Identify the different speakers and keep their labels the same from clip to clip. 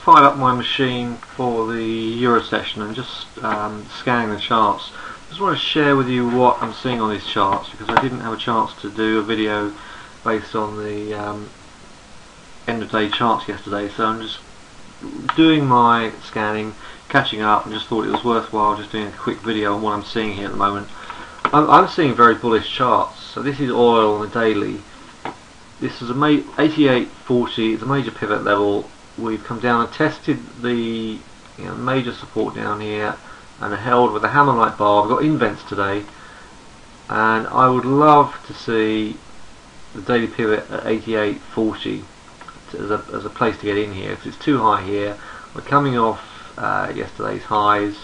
Speaker 1: fired up my machine for the Euro session and just scanning the charts. Just want to share with you what I'm seeing on these charts, because I didn't have a chance to do a video based on the end of day charts yesterday, so I'm just doing my scanning, catching up, and just thought it was worthwhile just doing a quick video on what I'm seeing here at the moment. I'm seeing very bullish charts. So this is oil on the daily. This is a 88.40. It's a major pivot level. We've come down and tested the major support down here and held with a hammer-like bar. We've got invents today, and I would love to see the daily pivot at 88.40 as a place to get in here, because it's too high here. We're coming off yesterday's highs,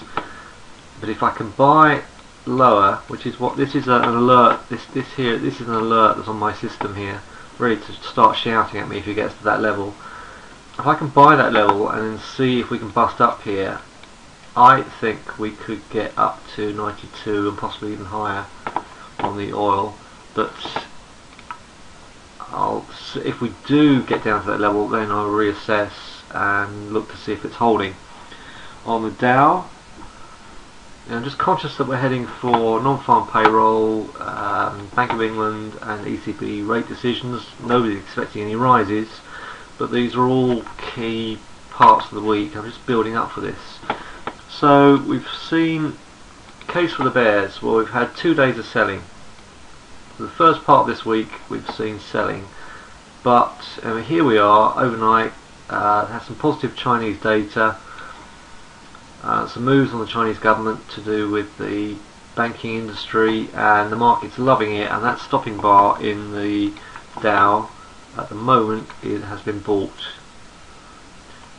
Speaker 1: but if I can buy lower, which is what this is an alert. This is an alert that's on my system here, ready to start shouting at me if it gets to that level. If I can buy that level and then see if we can bust up here, I think we could get up to 92 and possibly even higher on the oil. But if we do get down to that level, then I'll reassess and look to see if it's holding. On the Dow, I'm just conscious that we're heading for non-farm payroll, Bank of England and ECB rate decisions. Nobody's expecting any rises, but these are all key parts of the week. I'm just building up for this. So we've seen case for the bears. Well, we've had 2 days of selling. For the first part of this week we've seen selling, but here we are overnight. Had some positive Chinese data. Some moves on the Chinese government to do with the banking industry, and the market's loving it, and that stopping bar in the Dow at the moment has been bought.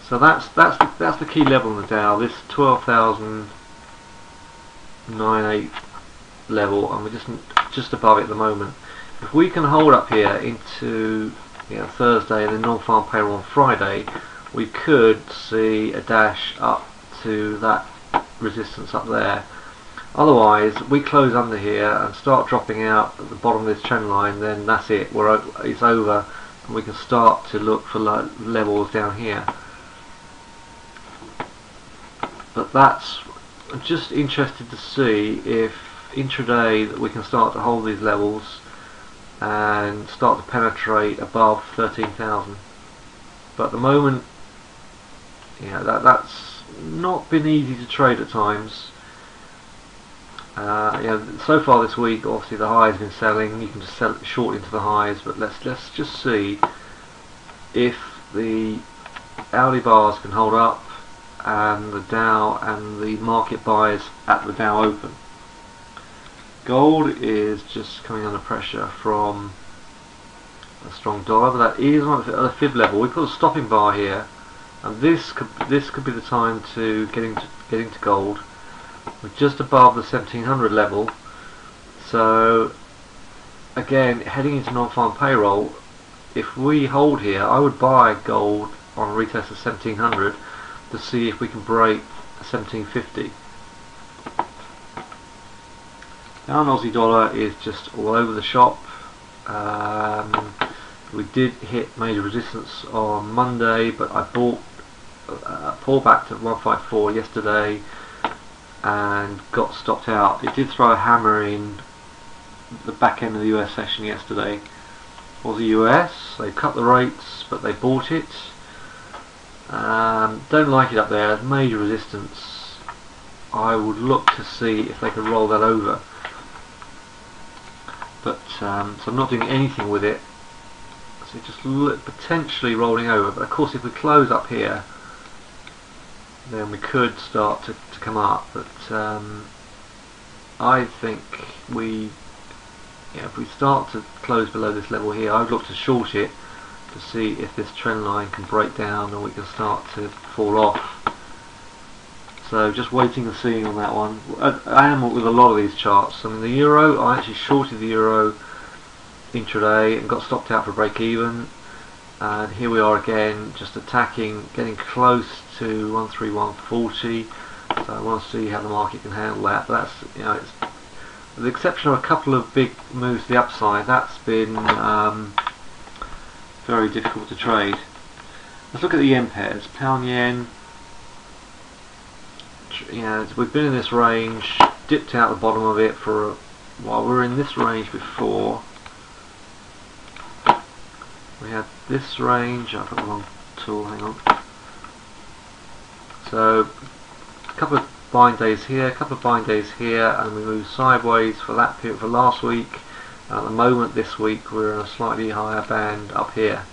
Speaker 1: So that's the key level in the Dow, this 12,098 level, and we're just above it at the moment. If we can hold up here into Thursday and then non-farm payroll on Friday, we could see a dash up to that resistance up there. Otherwise, we close under here and start dropping out at the bottom of this trend line, then that's it. It's over, and we can start to look for levels down here. But I'm just interested to see if intraday that we can start to hold these levels and start to penetrate above 13,000. But at the moment, that's not been easy to trade at times. So far this week, obviously the high has been selling. You can just sell it short into the highs, but let's just see if the hourly bars can hold up and the Dow and the market buys at the Dow open. Gold is just coming under pressure from a strong dollar, but that is at a fib level. We put a stopping bar here, and this could be the time to getting to gold. We're just above the 1700 level, so again heading into non-farm payroll. If we hold here, I would buy gold on a retest of 1700 to see if we can break 1750. Now, an Aussie dollar is just all over the shop. We did hit major resistance on Monday, but I bought pull back to 154 yesterday and got stopped out. It did throw a hammer in the back end of the US session yesterday. For the US, they cut the rates, but they bought it. Don't like it up there. There's major resistance. I would look to see if they could roll that over. But so I'm not doing anything with it. So just potentially rolling over. But of course, if we close up here, then we could start to come up. But I think if we start to close below this level here, I would look to short it to see if this trend line can break down and we can start to fall off. So just waiting and seeing on that one. I am with a lot of these charts. I mean, the euro, I actually shorted the euro intraday and got stopped out for break even. And here we are again, just attacking, getting close to 131.40. So I want to see how the market can handle that. But that's, it's, with the exception of a couple of big moves to the upside, that's been very difficult to trade. Let's look at the yen pairs. Pound yen. Yeah, we've been in this range, dipped out the bottom of it for a while. We were in this range before. We had this range. I've got the wrong tool. Hang on. So a couple of buying days here, a couple of buying days here, and we moved sideways for that period for last week. At the moment, this week we're in a slightly higher band up here.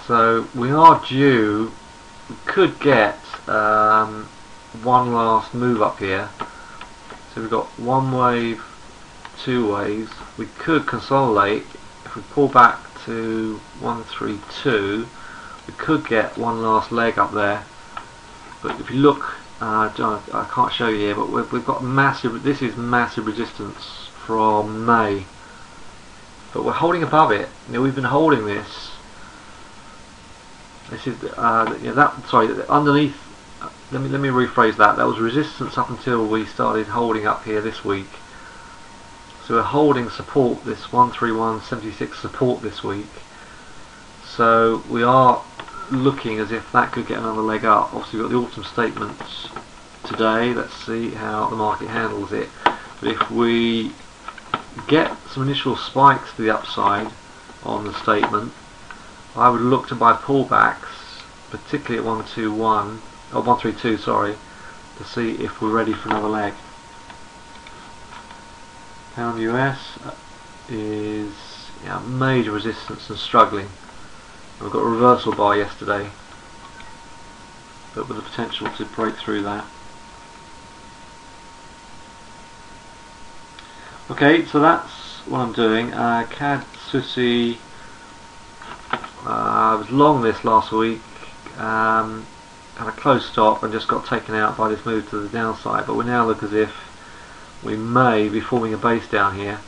Speaker 1: So we are due. We could get one last move up here. So we've got one wave, two waves. We could consolidate. If we pull back to 132, we could get one last leg up there. But if you look, I can't show you here, but we've got massive. This is massive resistance from May. But we're holding above it. You know, we've been holding this. This is underneath. Let me rephrase that. That was resistance up until we started holding up here this week. So we're holding support, this 131.76 support this week. So we are looking as if that could get another leg up. Obviously we've got the autumn statements today. Let's see how the market handles it. But if we get some initial spikes to the upside on the statement, I would look to buy pullbacks, particularly at 121 or 132, sorry, to see if we're ready for another leg. Pound US is major resistance and struggling. We've got a reversal bar yesterday, but with the potential to break through that. Okay, so that's what I'm doing. CAD SUSI. I was long this last week, had a close stop and just got taken out by this move to the downside, but we now look as if we may be forming a base down here,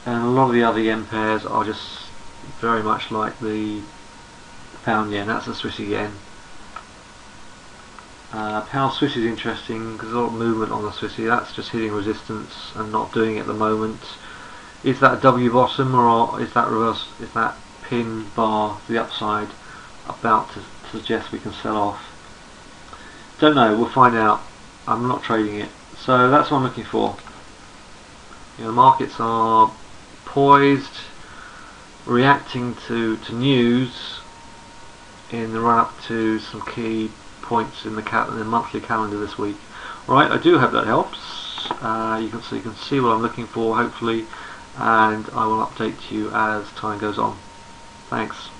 Speaker 1: and a lot of the other yen pairs are just very much like the pound yen. That's the Swissy yen. Pound Swiss is interesting because there's a lot of movement on the Swissy. That's just hitting resistance and not doing it at the moment. Is that a W bottom, or is that reverse? Is that pin bar to the upside about to suggest we can sell off? Don't know. We'll find out. I'm not trading it. So that's what I'm looking for. You know, the markets are poised, reacting to news in the run up to some key points in the monthly calendar this week. Alright, I do hope that helps. You can see what I'm looking for, hopefully, and I will update you as time goes on. Thanks.